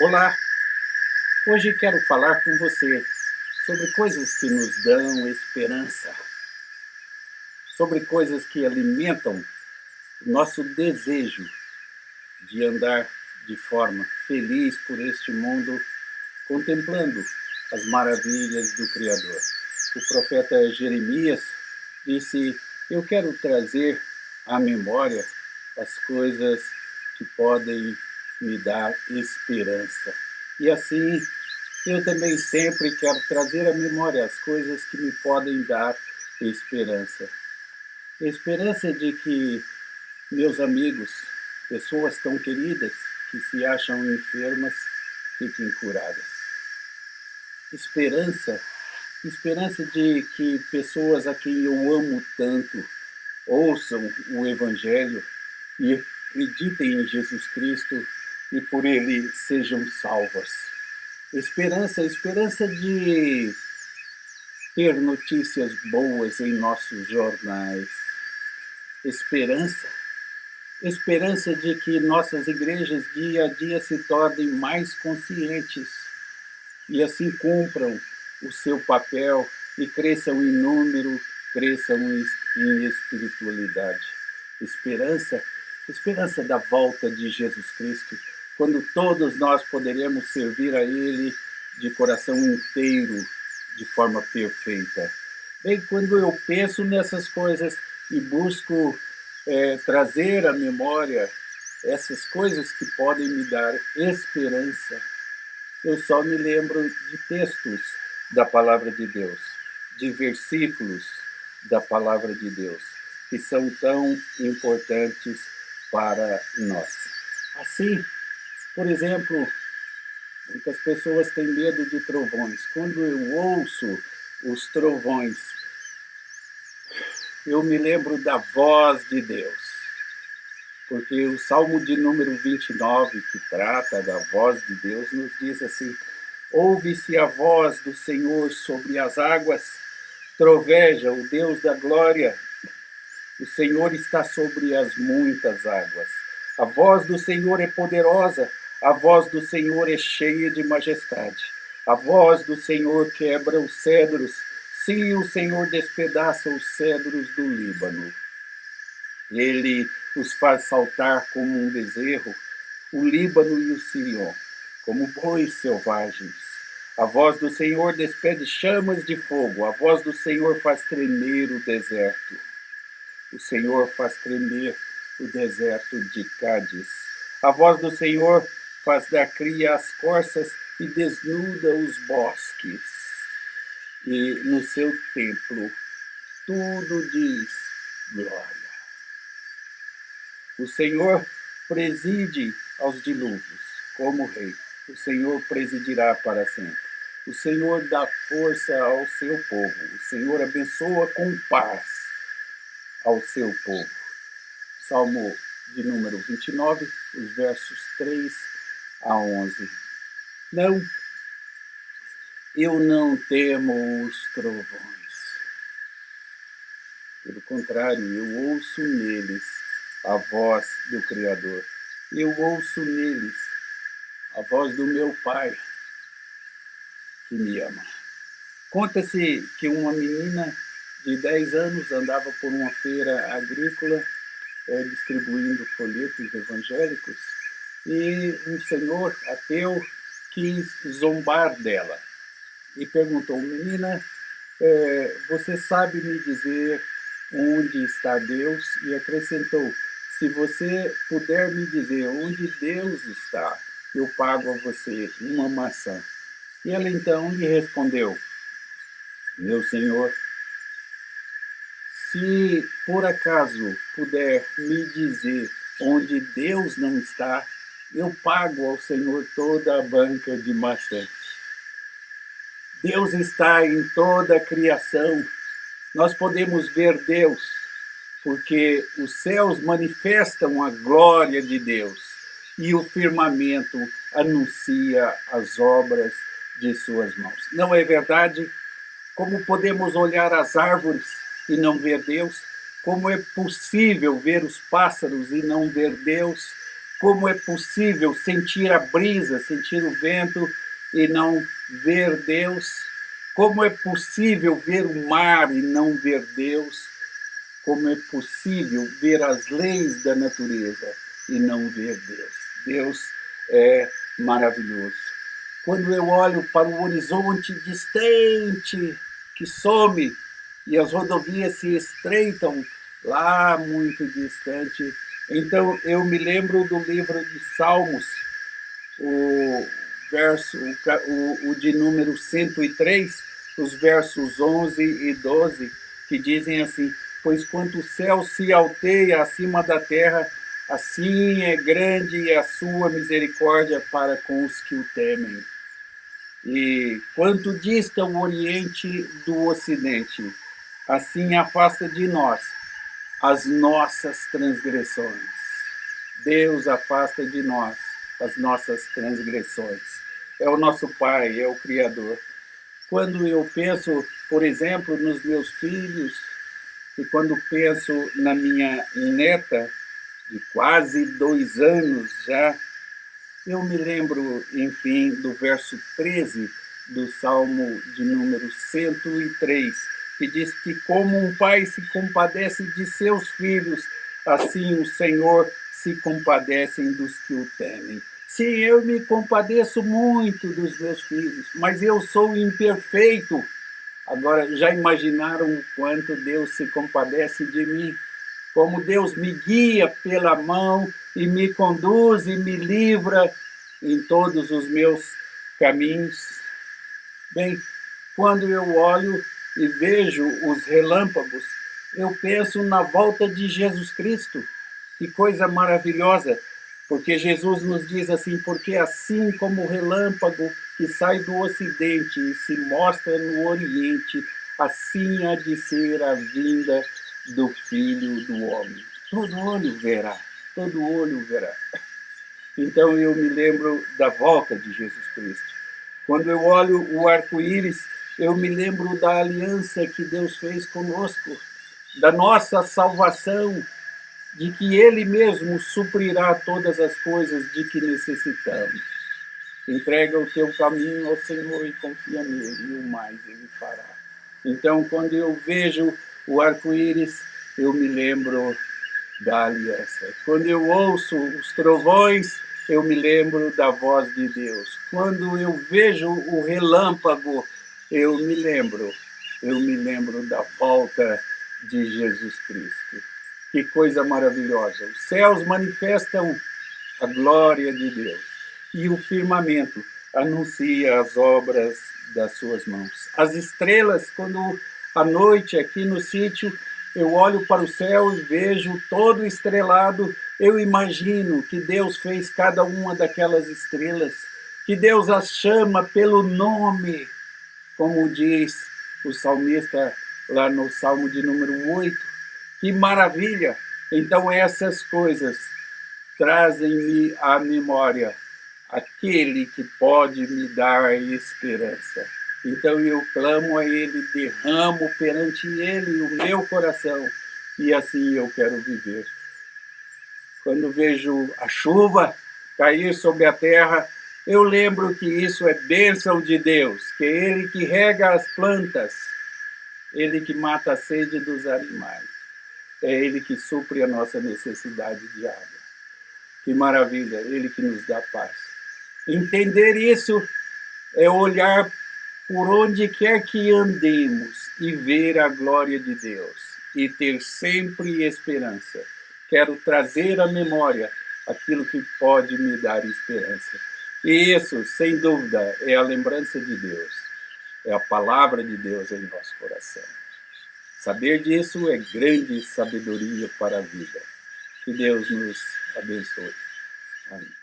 Olá, hoje quero falar com você sobre coisas que nos dão esperança, sobre coisas que alimentam o nosso desejo de andar de forma feliz por este mundo, contemplando as maravilhas do Criador. O profeta Jeremias disse: eu quero trazer à memória as coisas que podem me dar esperança. E assim, eu também sempre quero trazer à memória as coisas que me podem dar esperança. Esperança de que meus amigos, pessoas tão queridas que se acham enfermas, fiquem curadas. Esperança de que pessoas a quem eu amo tanto ouçam o Evangelho e acreditem em Jesus Cristo e por ele sejam salvas. Esperança de ter notícias boas em nossos jornais. Esperança de que nossas igrejas dia a dia se tornem mais conscientes e assim cumpram o seu papel e cresçam em número, cresçam em espiritualidade. Esperança da volta de Jesus Cristo, quando todos nós poderemos servir a Ele de coração inteiro, de forma perfeita. Bem, quando eu penso nessas coisas e busco trazer à memória essas coisas que podem me dar esperança, eu só me lembro de textos da Palavra de Deus, de versículos da Palavra de Deus, que são tão importantes para nós. Assim, por exemplo, muitas pessoas têm medo de trovões. Quando eu ouço os trovões, eu me lembro da voz de Deus. Porque o Salmo de número 29, que trata da voz de Deus, nos diz assim: ouve-se a voz do Senhor sobre as águas, troveja o Deus da glória. O Senhor está sobre as muitas águas. A voz do Senhor é poderosa, a voz do Senhor é cheia de majestade. A voz do Senhor quebra os cedros, sim, o Senhor despedaça os cedros do Líbano. Ele os faz saltar como um bezerro, o Líbano e o Sirion, como bois selvagens. A voz do Senhor despede chamas de fogo, a voz do Senhor faz tremer o deserto. O Senhor faz tremer o deserto de Cádiz. A voz do Senhor faz dar cria às corças e desnuda os bosques. E no seu templo tudo diz glória. O Senhor preside aos dilúvios como rei. O Senhor presidirá para sempre. O Senhor dá força ao seu povo. O Senhor abençoa com paz ao seu povo. Salmo de número 29, os versos 3 a 11. Não, eu não temo os trovões. Pelo contrário, eu ouço neles a voz do Criador. Eu ouço neles a voz do meu Pai, que me ama. Conta-se que uma menina de 10 anos andava por uma feira agrícola distribuindo folhetos evangélicos e um senhor ateu quis zombar dela e perguntou: menina, você sabe me dizer onde está Deus? E acrescentou: se você puder me dizer onde Deus está, eu pago a você uma maçã. E ela então lhe respondeu: meu senhor, se por acaso puder me dizer onde Deus não está, eu pago ao Senhor toda a banca de maçãs. Deus está em toda a criação. Nós podemos ver Deus, porque os céus manifestam a glória de Deus e o firmamento anuncia as obras de suas mãos. Não é verdade? Como podemos olhar as árvores e não ver Deus? Como é possível ver os pássaros e não ver Deus? Como é possível sentir a brisa, sentir o vento e não ver Deus? Como é possível ver o mar e não ver Deus? Como é possível ver as leis da natureza e não ver Deus? Deus é maravilhoso. Quando eu olho para o horizonte distante, que some, e as rodovias se estreitam lá muito distante, então eu me lembro do livro de Salmos, o verso, o de número 103, os versos 11 e 12, que dizem assim: pois quanto o céu se alteia acima da terra, assim é grande a sua misericórdia para com os que o temem. E quanto dista o Oriente do Ocidente, assim afasta de nós as nossas transgressões. Deus afasta de nós as nossas transgressões. É o nosso Pai, é o Criador. Quando eu penso, por exemplo, nos meus filhos, e quando penso na minha neta, de quase 2 anos já, eu me lembro, enfim, do verso 13 do Salmo de número 103, que diz que como um pai se compadece de seus filhos, assim o Senhor se compadece dos que o temem. Sim, eu me compadeço muito dos meus filhos, mas eu sou imperfeito. Agora, já imaginaram o quanto Deus se compadece de mim? Como Deus me guia pela mão e me conduz e me livra em todos os meus caminhos. Bem, quando eu olho e vejo os relâmpagos, eu penso na volta de Jesus Cristo. Que coisa maravilhosa, porque Jesus nos diz assim: porque assim como o relâmpago que sai do ocidente e se mostra no oriente, assim há de ser a vinda do Filho do Homem. Todo olho verá, todo olho verá. Então eu me lembro da volta de Jesus Cristo. Quando eu olho o arco-íris, eu me lembro da aliança que Deus fez conosco, da nossa salvação, de que Ele mesmo suprirá todas as coisas de que necessitamos. Entrega o teu caminho ao Senhor e confia nele, e o mais Ele fará. Então, quando eu vejo o arco-íris, eu me lembro da aliança. Quando eu ouço os trovões, eu me lembro da voz de Deus. Quando eu vejo o relâmpago, eu me lembro da volta de Jesus Cristo. Que coisa maravilhosa! Os céus manifestam a glória de Deus e o firmamento anuncia as obras das suas mãos. As estrelas, quando à noite aqui no sítio eu olho para o céu e vejo todo estrelado, eu imagino que Deus fez cada uma daquelas estrelas, que Deus as chama pelo nome, como diz o salmista lá no Salmo de número 8. Que maravilha! Então essas coisas trazem-me à memória aquele que pode me dar esperança. Então eu clamo a Ele, derramo perante Ele o meu coração, e assim eu quero viver. Quando vejo a chuva cair sobre a terra, eu lembro que isso é bênção de Deus, que é Ele que rega as plantas, Ele que mata a sede dos animais, é Ele que supre a nossa necessidade de água. Que maravilha, Ele que nos dá paz. Entender isso é olhar por onde quer que andemos e ver a glória de Deus e ter sempre esperança. Quero trazer à memória aquilo que pode me dar esperança. E isso, sem dúvida, é a lembrança de Deus. É a palavra de Deus em nosso coração. Saber disso é grande sabedoria para a vida. Que Deus nos abençoe. Amém.